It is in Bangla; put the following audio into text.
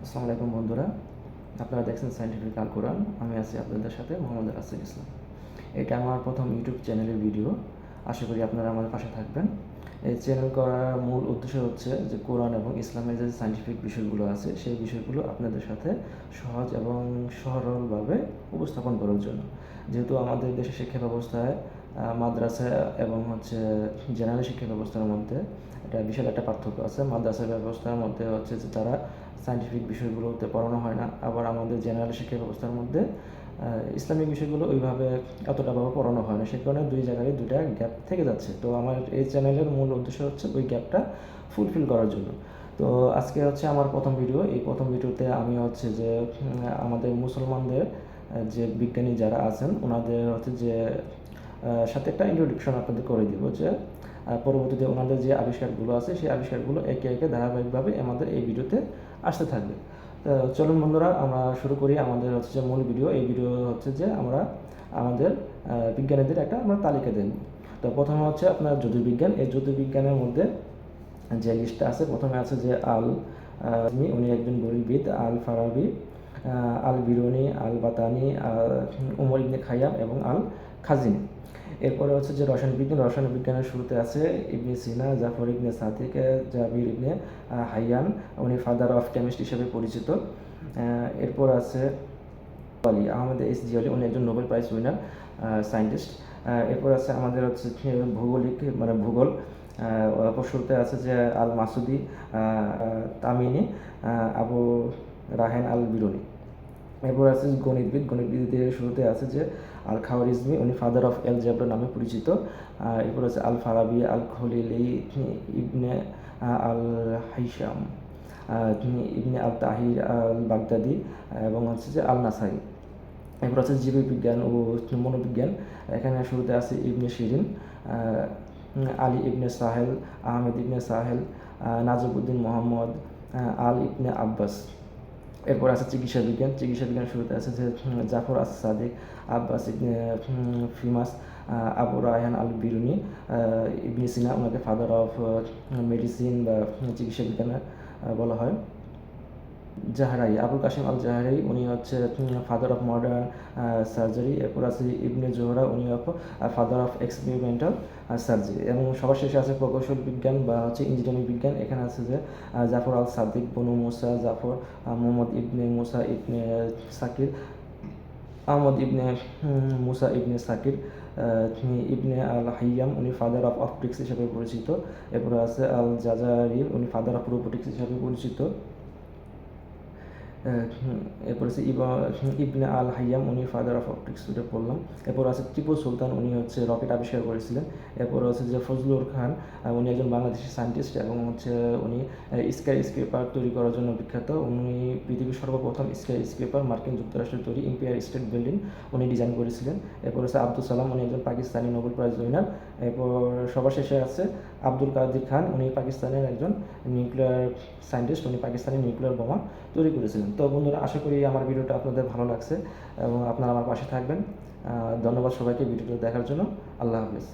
আসসালামু আলাইকুম বন্ধুরা, আপনারা দেখছেন সায়েন্টিফিক আল কোরআন। আমি আছি আপনাদের সাথে মোহাম্মদ রাসেল ইসলাম। এটা আমার প্রথম ইউটিউব চ্যানেলের ভিডিও। আশা করি আপনারা আমার পাশে থাকবেন। এই চ্যানেল করার মূল উদ্দেশ্য হচ্ছে যে কোরআন এবং ইসলামের যে সায়েন্টিফিক বিষয়গুলো আছে সেই বিষয়গুলো আপনাদের সাথে সহজ এবং সরলভাবে উপস্থাপন করার জন্য। যেহেতু আমাদের দেশের শিক্ষা ব্যবস্থায় মাদ্রাসা এবং জেনারেল শিক্ষা ব্যবস্থার মধ্যে এটা বিশাল একটা পার্থক্য আছে। মাদ্রাসা ব্যবস্থার মধ্যে হচ্ছে যে তারা সায়েন্টিফিক বিষয়গুলোতে পড়ানো হয় না, আবার আমাদের জেনারেল শিক্ষা ব্যবস্থার মধ্যে ইসলামিক বিষয়গুলো ওইভাবে এতটাভাবে পড়ানো হয় না। সে কারণে দুই জায়গায় দুইটা গ্যাপ থেকে যাচ্ছে। তো আমার এই চ্যানেলের মূল উদ্দেশ্য হচ্ছে ওই গ্যাপটা ফুলফিল করার জন্য। তো আজকে হচ্ছে আমার প্রথম ভিডিও। এই প্রথম ভিডিওতে আমি হচ্ছে যে আমাদের মুসলমানদের যে বিজ্ঞানী যারা আছেন ওনাদের হচ্ছে যে সাথে একটা ইন্ট্রোডাকশন আপনাদের করে দিব, যে পরবর্তীতে ওনাদের যে আবিষ্কারগুলো আছে সেই আবিষ্কারগুলো একে একে ধারাবাহিকভাবে আমাদের এই ভিডিওতে আসতে থাকবে। চলুন বন্ধুরা, আমরা শুরু করি আমাদের হচ্ছে যে মূল ভিডিও। এই ভিডিও হচ্ছে যে আমরা আমাদের বিজ্ঞানীদের একটা আমরা তালিকা দেব। তো প্রথমে হচ্ছে আপনার জ্যোতির্বিজ্ঞান। এই জ্যোতির্বিজ্ঞানের মধ্যে যে লিস্টটা আছে, প্রথমে আছে যে উনি একজন গণিতবিদ, আল ফারাবি, আল বিরুনি, আল বাতানি, উমর ইবনে খাইয়াম এবং আল খাজিনি। এরপরে হচ্ছে যে রসায়ন বিজ্ঞান। রসায়ন বিজ্ঞানের শুরুতে আছে ইবনে সিনা, জাফর ইবনে সাদিক, জাবির ইবনে হাইয়ান, উনি ফাদার অফ কেমিস্ট হিসেবে পরিচিত। এরপর আছে আলী আহমেদ এস জি আলী, উনি একজন নোবেল প্রাইজ উইনার সায়েন্টিস্ট। এরপর আছে আমাদের হচ্ছে ভৌগোলিক মানে ভূগোল। শুরুতে আছে যে আল মাসুদি, তামিনি, আবু রাহেন আল বিরুনি। এরপর আছে গণিতবিদ। গণিতবিদের শুরুতে আছে যে আল খাওয়ারিজমি, উনি ফাদার অফ অ্যালজেব্রা নামে পরিচিত। এরপর আছে আল ফারাবি, আল খলিলি, ইবনে আল হাইসাম, ইবনে আল তাহির আল বাগদাদি এবং হচ্ছে যে আল নাসাই। এরপর আছে জীববিজ্ঞান ও মনোবিজ্ঞান। এখানে শুরুতে আছে ইবনে শিরিন, আলী ইবনে সাহেল, আহমেদ ইবনে সাহেল, নাজিবউদ্দিন মোহাম্মদ, আল ইবনে আব্বাস। এরপর আছে চিকিৎসা বিজ্ঞান। চিকিৎসা বিজ্ঞান শুরুতে আছে যে জাফর আস সাদিক, আব্বাস ইবনে ফিমাস, আবু রায়হান আল বিরুনি, ইবনে সিনা, ওনাকে ফাদার অফ মেডিসিন বা চিকিৎসা বিজ্ঞানে বলা হয়। জাহারাই, আবুল কাসিম আল জাহারাই, উনি হচ্ছে ফাদার অফ মডার্ন সার্জারি। এরপর আছে ইবনে জোহরা, উনি ফাদার অফ এক্সপেরিমেন্টাল সার্জারি। এবং সবার শেষে আছে প্রকৌশল বিজ্ঞান বা হচ্ছে ইঞ্জিনিয়ারিং বিজ্ঞান। এখানে আছে যে জাফর আল সাদিক, বনু মুসা, জাফর, মোহাম্মদ ইবনে মুসা ইবনে সাকির, আহমদ ইবনে মুসা ইবনে সাকির, ইবনে আল হাইয়াম, উনি ফাদার অফ অপটিক্স হিসেবে পরিচিত। এরপরে আছে আল জাজারি, উনি ফাদার অফ রোবোটিক্স হিসেবে পরিচিত। এরপর আছে ইবনে আল হাইয়াম, উনি ফাদার অফ অপটিক্স, যেটা বললাম। এরপর আছে টিপু সুলতান, উনি হচ্ছে রকেট আবিষ্কার করেছিলেন। এরপর আছে যে ফজলুর খান, উনি একজন বাংলাদেশি সায়েন্টিস্ট এবং উনি স্কাই স্ক্রেপার তৈরি করার জন্য বিখ্যাত। উনি পৃথিবীর সর্বপ্রথম স্কাই স্ক্রেপার মার্কিন যুক্তরাষ্ট্রের তৈরি এম্পায়ার স্টেট বিল্ডিং উনি ডিজাইন করেছিলেন। এরপর আছে আব্দুল সালাম, উনি একজন পাকিস্তানি নোবেল প্রাইজ উইনার। এরপর সবার শেষে আছে আব্দুল কাদির খান, উনি পাকিস্তানের একজন নিউক্লিয়ার সায়েন্টিস্ট, উনি পাকিস্তানি নিউক্লিয়ার বোমা তৈরি করেছিলেন। তো বন্ধুরা, আশা করি আমার ভিডিওটা আপনাদের ভালো লাগছে এবং আপনারা আমার পাশে থাকবেন। ধন্যবাদ সবাইকে ভিডিওটা দেখার জন্য। আল্লাহ হাফিজ।